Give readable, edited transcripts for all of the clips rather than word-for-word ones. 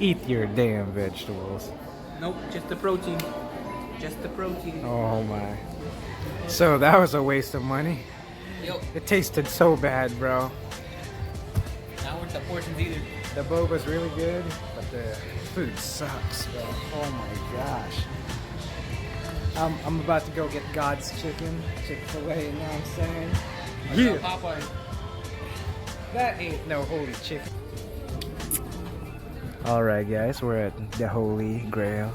Eat your damn vegetables. Nope, just the protein. Just the protein. Oh my. So that was a waste of money. Yo, It tasted so bad, bro. not worth the portions either. The boba's really good, but the food sucks, bro. Oh my gosh. I'm about to go get God's chicken, Chick-fil-A, you know what I'm saying? Yeah. Popeye. That ain't no holy chicken. Alright guys, we're at the Holy Grail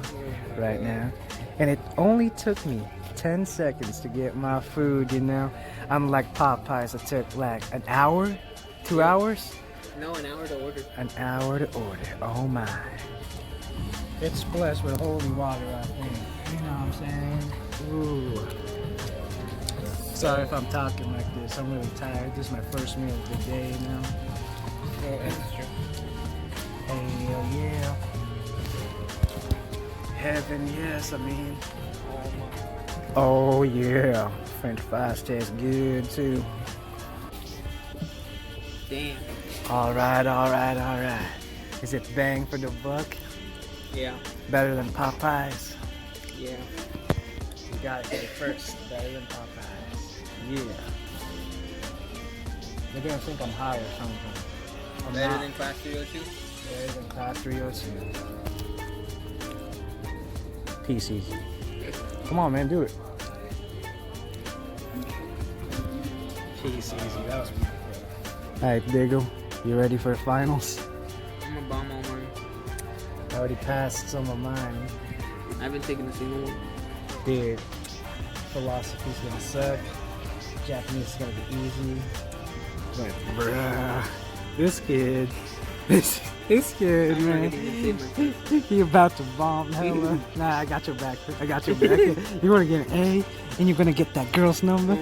right now. And it only took me 10 seconds to get my food, you know? Unlike Popeyes, it took like an hour? 2 hours? No, an hour to order. An hour to order. Oh my. It's blessed with holy water, I think. You know what I'm saying? Ooh. Sorry if I'm talking like this. I'm really tired. This is my first meal of the day, you know? Yeah, that's true. Hell yeah. Heaven, yes, I mean. Oh yeah. French fries taste good too. Damn. Alright. Is it bang for the buck? Yeah. Better than Popeyes? Yeah. You gotta get it first. Better than Popeyes. Yeah. They're gonna think I'm high or something. I'm Better not. than Class 302? Better than Class 302. Peace easy. Come on, man, do it. Peace easy. That was beautiful. Alright, Diggle, you ready for finals? I'm a bomb all mine. I already passed some of mine. I haven't taken a single one. Dude, philosophy's gonna suck. Japanese is gonna be easy. But bruh, this kid, this kid, I'm not man, getting to save myself. he about to bomb hella. Nah, I got your back. I got your back. You wanna get an A, and you're gonna get that girl's number.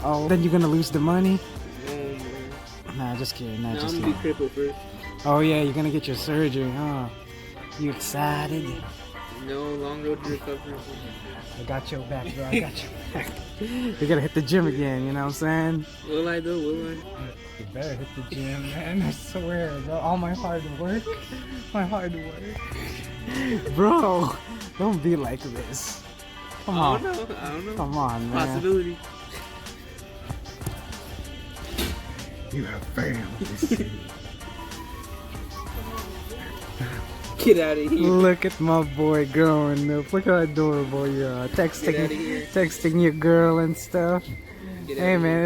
Oh, then you're gonna lose the money. Oh, man. Nah, just kidding. Nah, Now just I'm gonna be kidding. crippled first. Oh yeah, you're gonna get your surgery, huh? You excited? No, long road to recovery. I got your back, bro. I got your back. You gotta hit the gym again, you know what I'm saying? Will I though? Will I? You better hit the gym, man. I swear, bro. All my hard work. Bro, don't be like this. Come I on. don't know. I don't know. Come on, man. Possibility. You have failed. Get out of here. Look at my boy growing up. Look how adorable you are. Get outta here. Texting your girl and stuff. Get Hey outta man,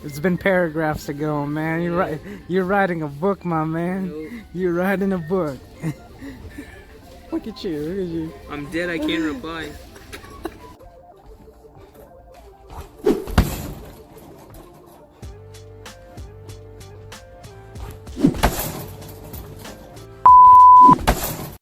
it's been paragraphs ago, man. You're writing a book, my man. Nope. You're writing a book. Look at you. I'm dead. I can't reply.